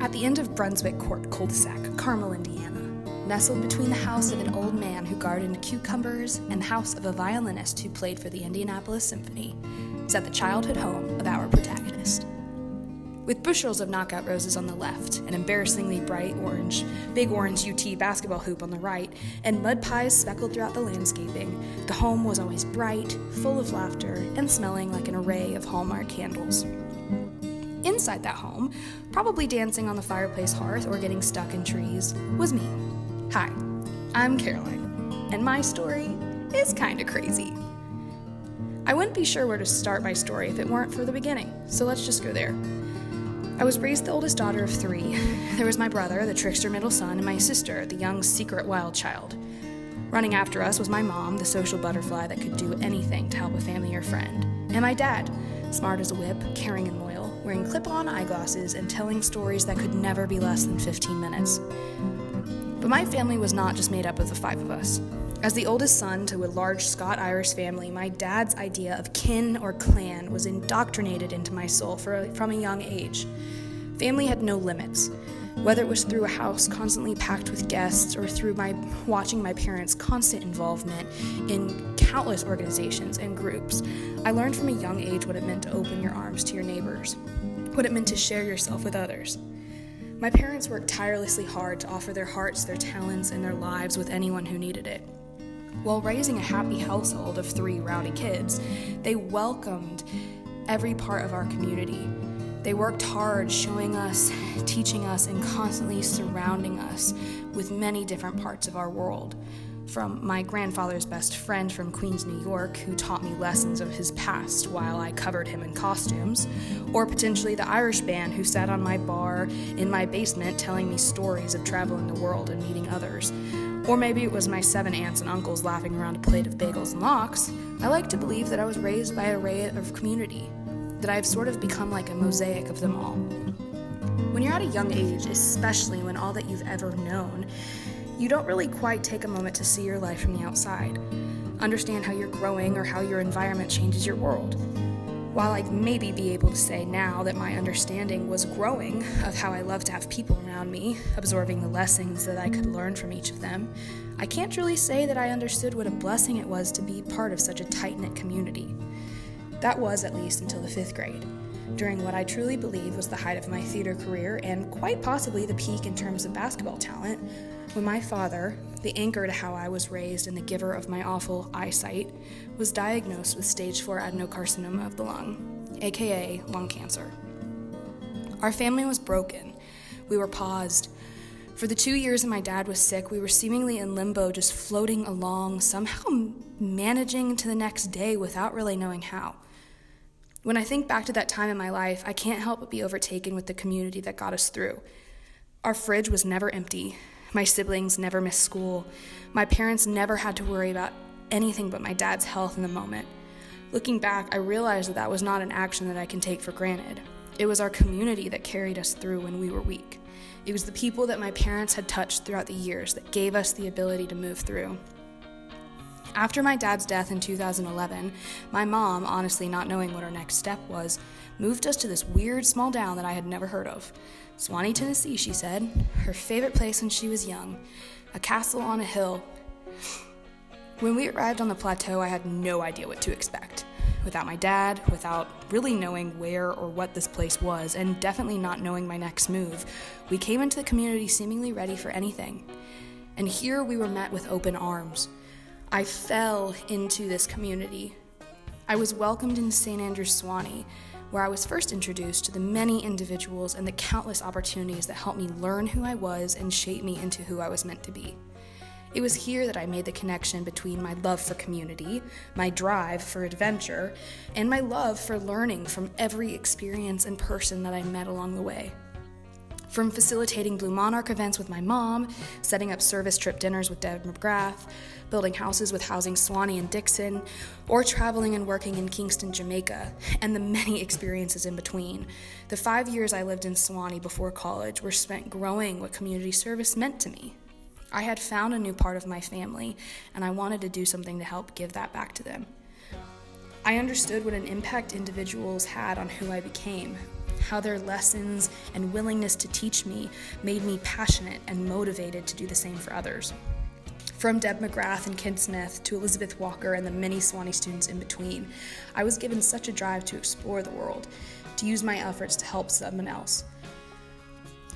At the end of Brunswick Court cul-de-sac, Carmel, Indiana, nestled between the house of an old man who gardened cucumbers and the house of a violinist who played for the Indianapolis Symphony, sat the childhood home of our protagonist. With bushels of knockout roses on the left, an embarrassingly big orange UT basketball hoop on the right, and mud pies speckled throughout the landscaping, the home was always bright, full of laughter, and smelling like an array of Hallmark candles. Inside that home, probably dancing on the fireplace hearth or getting stuck in trees, was me. Hi, I'm Caroline, and my story is kinda crazy. I wouldn't be sure where to start my story if it weren't for the beginning, so let's just go there. I was raised the oldest daughter of 3. There was my brother, the trickster middle son, and my sister, the young secret wild child. Running after us was my mom, the social butterfly that could do anything to help a family or friend, and my dad, smart as a whip, caring and loyal, wearing clip-on eyeglasses and telling stories that could never be less than 15 minutes. But my family was not just made up of the 5 of us. As the oldest son to a large Scot-Irish family, my dad's idea of kin or clan was indoctrinated into my soul from a young age. Family had no limits, whether it was through a house constantly packed with guests or through watching my parents' constant involvement in countless organizations and groups. I learned from a young age what it meant to open your arms to your neighbors, what it meant to share yourself with others. My parents worked tirelessly hard to offer their hearts, their talents, and their lives with anyone who needed it. While raising a happy household of 3 rowdy kids, they welcomed every part of our community. They worked hard, showing us, teaching us, and constantly surrounding us with many different parts of our world. From my grandfather's best friend from Queens, New York, who taught me lessons of his past while I covered him in costumes, or potentially the Irish band who sat on my bar in my basement telling me stories of traveling the world and meeting others. Or maybe it was my 7 aunts and uncles laughing around a plate of bagels and lox. I like to believe that I was raised by an array of community, that I've sort of become like a mosaic of them all. When you're at a young age, especially when all that you've ever known, you don't really quite take a moment to see your life from the outside, understand how you're growing or how your environment changes your world. While I'd maybe be able to say now that my understanding was growing of how I love to have people around me, absorbing the lessons that I could learn from each of them, I can't truly say that I understood what a blessing it was to be part of such a tight-knit community. That was at least until the 5th grade, during what I truly believe was the height of my theater career and quite possibly the peak in terms of basketball talent, when my father, the anchor to how I was raised and the giver of my awful eyesight, was diagnosed with stage 4 adenocarcinoma of the lung, aka lung cancer. Our family was broken. We were paused. For the 2 years that my dad was sick, we were seemingly in limbo, just floating along, somehow managing to the next day without really knowing how. When I think back to that time in my life, I can't help but be overtaken with the community that got us through. Our fridge was never empty. My siblings never missed school. My parents never had to worry about anything but my dad's health in the moment. Looking back, I realized that was not an action that I can take for granted. It was our community that carried us through when we were weak. It was the people that my parents had touched throughout the years that gave us the ability to move through. After my dad's death in 2011, my mom, honestly not knowing what our next step was, moved us to this weird small town that I had never heard of. Swanee, Tennessee, she said, her favorite place when she was young, a castle on a hill. When we arrived on the plateau, I had no idea what to expect. Without my dad, without really knowing where or what this place was, and definitely not knowing my next move, we came into the community seemingly ready for anything. And here we were met with open arms. I fell into this community. I was welcomed in St. Andrews, Swanee, where I was first introduced to the many individuals and the countless opportunities that helped me learn who I was and shape me into who I was meant to be. It was here that I made the connection between my love for community, my drive for adventure, and my love for learning from every experience and person that I met along the way. From facilitating Blue Monarch events with my mom, setting up service trip dinners with Deb McGrath, building houses with Housing Swanee and Dixon, or traveling and working in Kingston, Jamaica, and the many experiences in between. The 5 years I lived in Swanee before college were spent growing what community service meant to me. I had found a new part of my family, and I wanted to do something to help give that back to them. I understood what an impact individuals had on who I became. how their lessons and willingness to teach me made me passionate and motivated to do the same for others. From Deb McGrath and Kid Smith to Elizabeth Walker and the many Sewanee students in between, I was given such a drive to explore the world, to use my efforts to help someone else.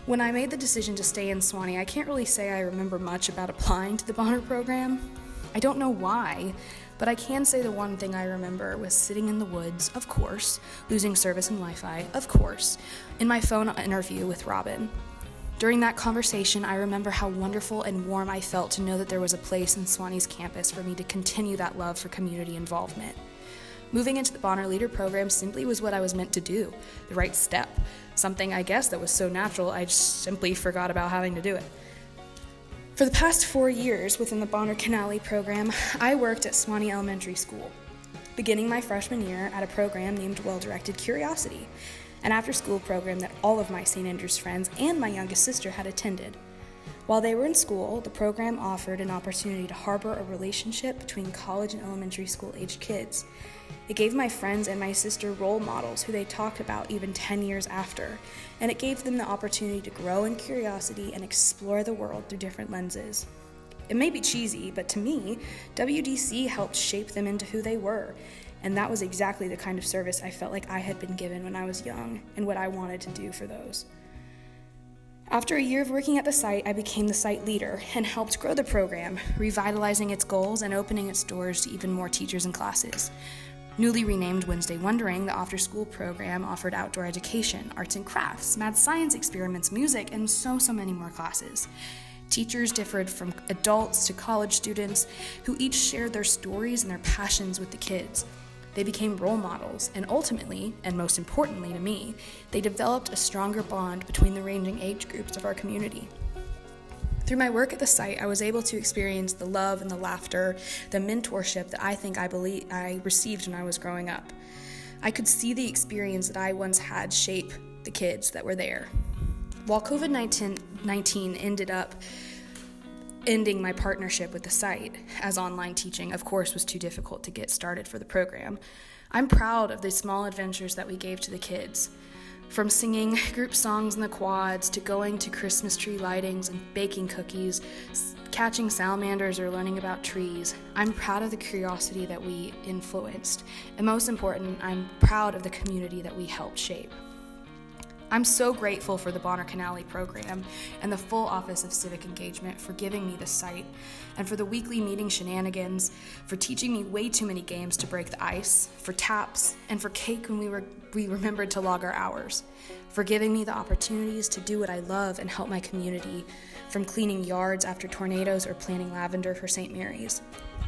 When I made the decision to stay in Sewanee, I can't really say I remember much about applying to the Bonner program. I don't know why, but I can say the one thing I remember was sitting in the woods, of course, losing service and Wi-Fi, of course, in my phone interview with Robin. During that conversation, I remember how wonderful and warm I felt to know that there was a place in Sewanee's campus for me to continue that love for community involvement. Moving into the Bonner Leader program simply was what I was meant to do, the right step, something I guess that was so natural I just simply forgot about having to do it. For the past 4 years within the Bonner Canale program, I worked at Sewanee Elementary School, beginning my freshman year at a program named Well-Directed Curiosity, an after-school program that all of my St. Andrews friends and my youngest sister had attended. While they were in school, the program offered an opportunity to harbor a relationship between college and elementary school-aged kids. It gave my friends and my sister role models who they talked about even 10 years after, and it gave them the opportunity to grow in curiosity and explore the world through different lenses. It may be cheesy, but to me, WDC helped shape them into who they were, and that was exactly the kind of service I felt like I had been given when I was young and what I wanted to do for those. After a year of working at the site, I became the site leader and helped grow the program, revitalizing its goals and opening its doors to even more teachers and classes. Newly renamed Wednesday Wondering, the after-school program offered outdoor education, arts and crafts, mad science experiments, music, and so many more classes. Teachers differed from adults to college students who each shared their stories and their passions with the kids. They became role models, and ultimately, and most importantly to me, they developed a stronger bond between the ranging age groups of our community. Through my work at the site, I was able to experience the love and the laughter, the mentorship that I received when I was growing up. I could see the experience that I once had shape the kids that were there. While COVID-19 ended up ending my partnership with the site, as online teaching, of course, was too difficult to get started for the program, I'm proud of the small adventures that we gave to the kids. From singing group songs in the quads, to going to Christmas tree lightings and baking cookies, catching salamanders or learning about trees, I'm proud of the curiosity that we influenced. And most important, I'm proud of the community that we helped shape. I'm so grateful for the Bonner Canale program and the full Office of Civic Engagement for giving me the site, and for the weekly meeting shenanigans, for teaching me way too many games to break the ice, for taps, and for cake when we remembered to log our hours, for giving me the opportunities to do what I love and help my community, from cleaning yards after tornadoes or planting lavender for St. Mary's,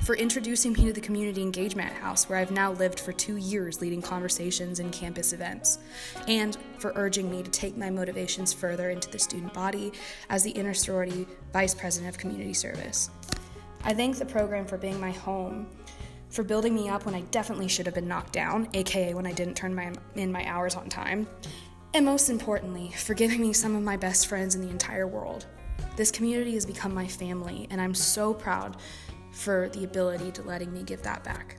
for introducing me to the Community Engagement House, where I've now lived for 2 years leading conversations and campus events, and for urging me to take my motivations further into the student body as the inter-sorority Vice President of Community Service. I thank the program for being my home, for building me up when I definitely should have been knocked down, aka when I didn't turn in my hours on time, and most importantly, for giving me some of my best friends in the entire world. This community has become my family, and I'm so proud for the ability to letting me give that back.